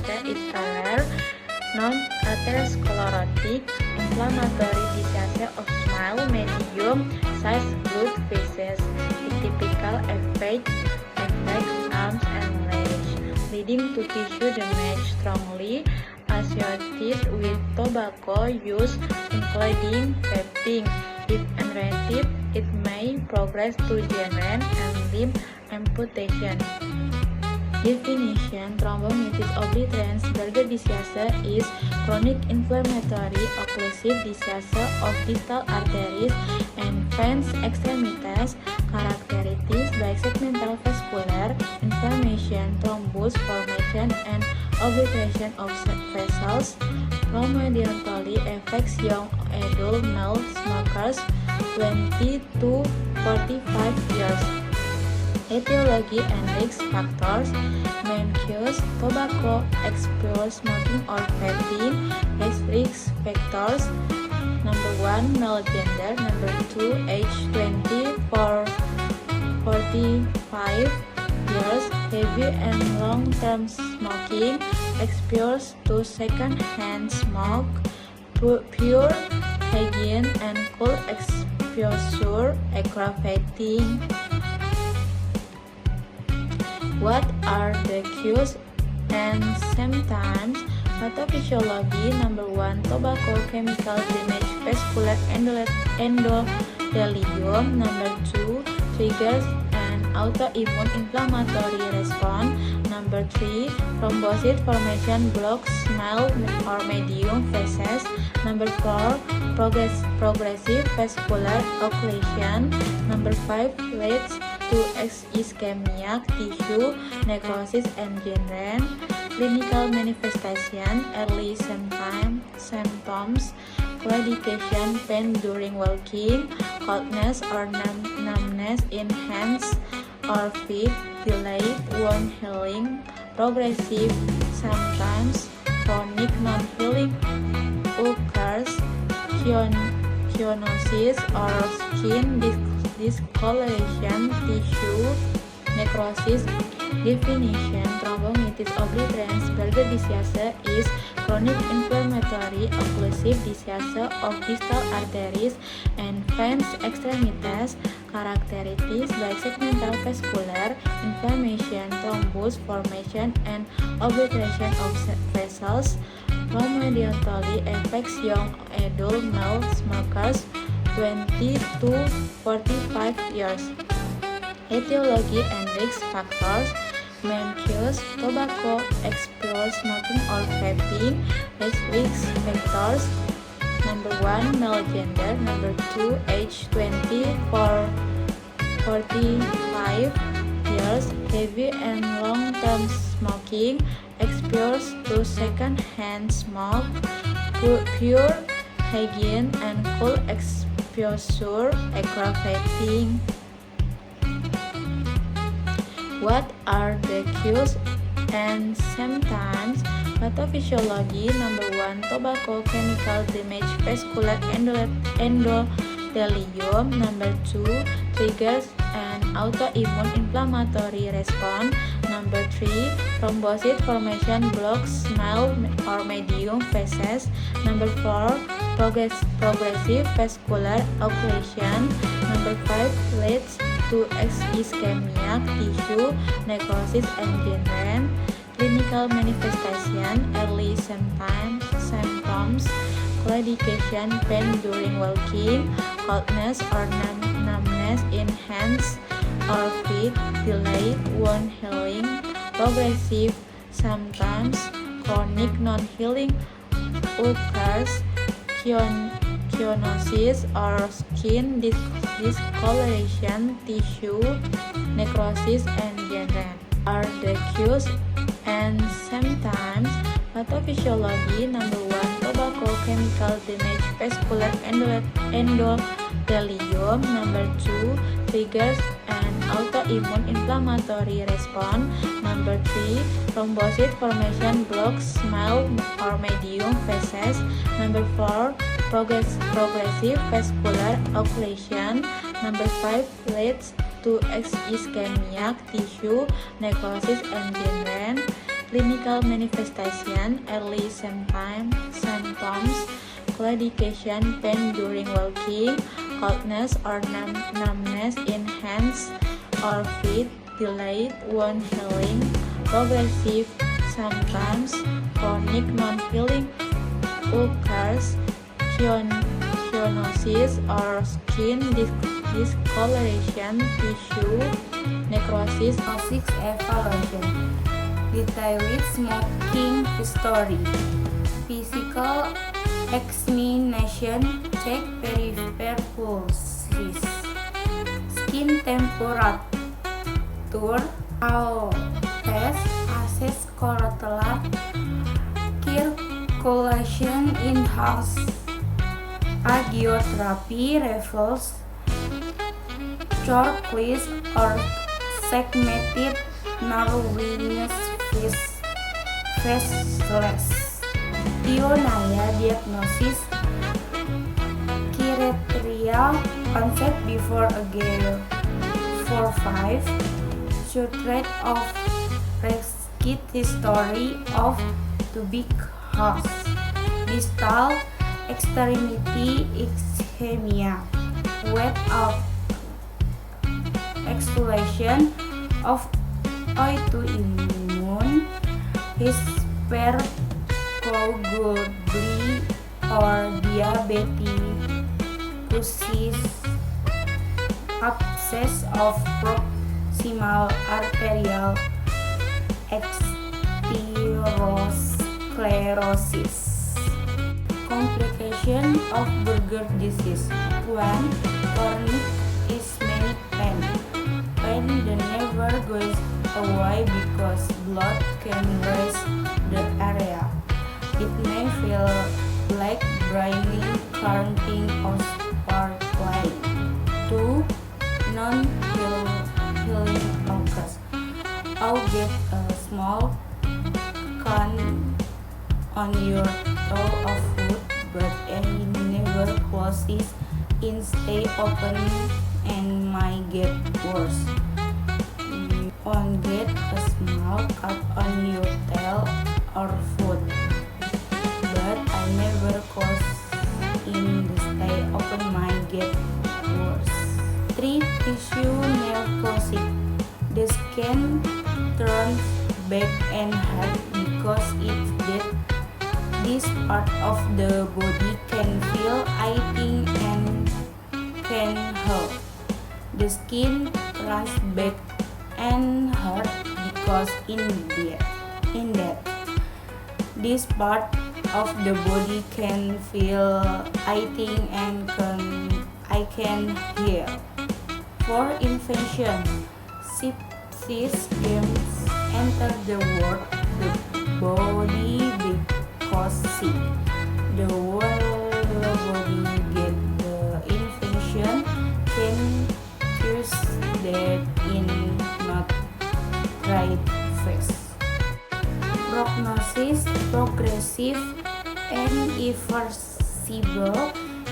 disease is a rare, non-atherosclerotic, inflammatory disease of small, medium-sized blood vessels. It typically affects arms and legs, leading to tissue damage strongly associated with tobacco use, including vaping. If untreated, it may progress to gangrene and limb amputation. Definition: Thrombolytitis obliterans Berger disease is chronic inflammatory occlusive disease of distal arteries and veins extremities, characterized by segmental vascular inflammation, thrombus formation, and obliteration of vessels. Predominantly affects young adult male smokers 20 to 45 years. Etiology and risk factors: main cause, tobacco exposure, smoking or vaping. Risk factors: number 1, male gender, number 2, age 20 for 45 years, heavy and long-term smoking, exposure to second-hand smoke, pure hygiene and cold exposure, aggravating. What are the causes and symptoms? Pathophysiology: number 1, tobacco chemical damage, vascular endothelium. Number 2, triggers an autoimmune inflammatory response. Number 3, thrombocyte formation, blocks small or medium vessels. Number 4, progressive vascular occlusion. Number 5, leads to ischemic tissue necrosis and gangrene. Clinical manifestation: early symptoms, claudication, pain during walking, coldness or numbness in hands or feet, delayed wound healing, progressive symptoms, chronic non-healing ulcers, cyanosis or skin discoloration, tissue necrosis. Definition: Thrombolytitis obliterans Berger disease is chronic inflammatory occlusive disease of distal arteries and veins extremities, characterized by segmental vascular inflammation, thrombus formation, and obliteration of vessels. Predominantly affects young adult male smokers 20 to 45 years. Etiology and risk factors: main cause, tobacco exposure, smoking or vaping. Risk factors: number 1, male gender, number 2, age 20 for 45 years, heavy and long-term smoking, exposure to second-hand smoke, pure hygiene and cold exposure, aggravating. What are the causes and symptoms? Pathophysiology: number 1, tobacco chemical damage, vascular endothelium. Number 2, triggers an autoimmune inflammatory response. Number 3, thrombocyte formation, blocks small or medium vessels. Number 4, progressive vascular occlusion. Number 5, leads to ischemic tissue necrosis and gangrene. Clinical manifestation: early symptoms, claudication, pain during walking, coldness or numbness in hands or feet, delayed wound healing, progressive symptoms, chronic non-healing ulcers, cyanosis or skin discoloration, tissue necrosis, and gangrene. Are the causes and symptoms? Pathophysiology: number 1, tobacco chemical damage, vascular endothelium. Number 2, triggers an autoimmune inflammatory response. Number 3, thrombocyte formation, blocks small or medium vessels. Number 4, progressive vascular occlusion. Number 5, leads to ischemic tissue necrosis and gangrene. Clinical manifestation, early symptoms, claudication, pain during walking, coldness or numbness in hands or feet, delayed wound healing, progressive symptoms, chronic non-healing ulcers, cyanosis or skin discoloration, tissue necrosis. Evaluation. Detailed smoking history. Physical examination. Check peripheral pulses. Skin temperature. Test. Assess cortical circulation in house. Agiotherapy reveals chortles or segmented narrowing faceless. Tionaya diagnosis criteria concept before a gale 4-5 portrait of rescue history of tuberculosis distal extremity ischemia wet out exhalation of autoimmune hypercoagulability or diabetes, abscess of proximal arterial atherosclerosis. Complication of Buerger disease. 1. Chronic ischemic pain. Pain that never goes away because blood can raise the area. It may feel like briny, cramping, or sparkling. 2. Non-healing ulcers. I'll get a small cut on your toe of foot, but it never closes, instead open and might get worse. You won't get a small cut on your tail or foot, but I never close in the stay open might get worse. 3. Tissue necrosis. The skin turns back and hard because it's dead. This part of the body can feel aching and can hurt. The skin runs back and hurt because in that this part of the body can feel aching and I can hear. 4. Infection. Sepsis games enter the body because sick. The whole body get the infection can cause death in not right phase. Prognosis progressive and irreversible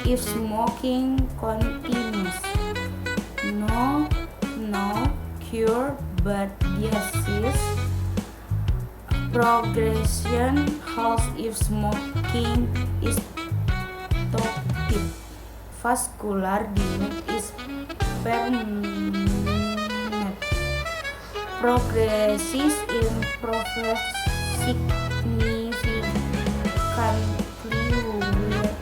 if smoking continues. No cure, but disease progression halts if smoking is stopped. Vascular damage is permanent. Progresses improves significantly with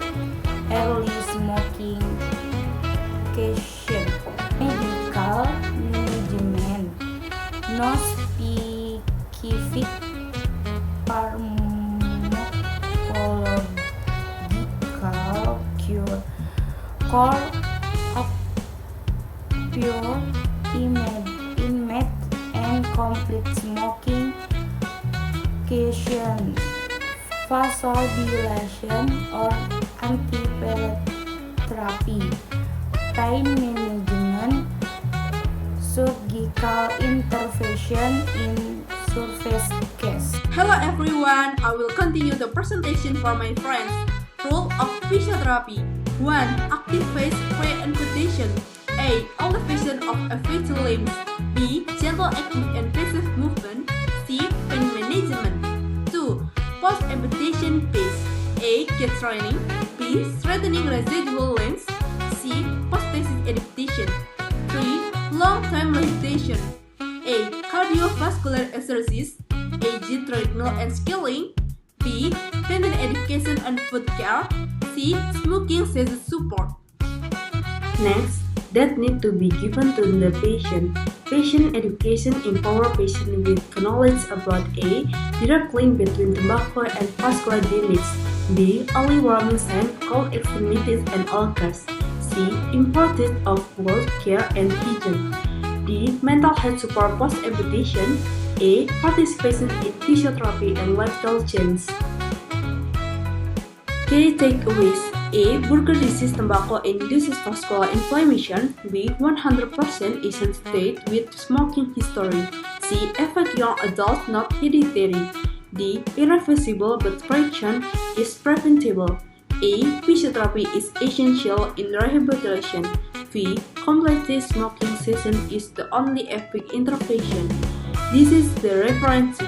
early smoking cessation. Medical management. No specific pharmacological cure. Call of pure immediate and complete smoking cessation, vasodilation or antipyretic therapy, pain management, surgical intervention in surface case. Hello everyone, I will continue the presentation for my friends. Rule of physiotherapy. 1. Active phase pre-amputation. A. Elevation of affected limbs. B. Gentle active and passive movement. C. C. Pain management. 2. Post-amputation phase. A. Gait training. B. Strengthening residual limbs. C. Prosthesis adaptation. 3. Long-term rehabilitation. A. Cardiovascular exercise. A. Gym treadmill and scaling. B. Tendon education and foot care. C. Smoking cessation support. Next, that need to be given to the patient. Patient education empower patient with knowledge about A. Direct link between tobacco and vascular damage. B. Early warning sign, cold extremities and ulcers. C. Importance of wound care and hygiene. D. Mental health support post-amputation. A. Participation in physiotherapy and lifestyle change. Key takeaways. A. Burger disease tobacco induces vascular inflammation. B. 100% is state with smoking history. C. Affect young adults not hereditary. D. Irreversible but correction is preventable. A. Physiotherapy is essential in rehabilitation. V. Compulsive smoking cessation is the only effective intervention. This is the reference.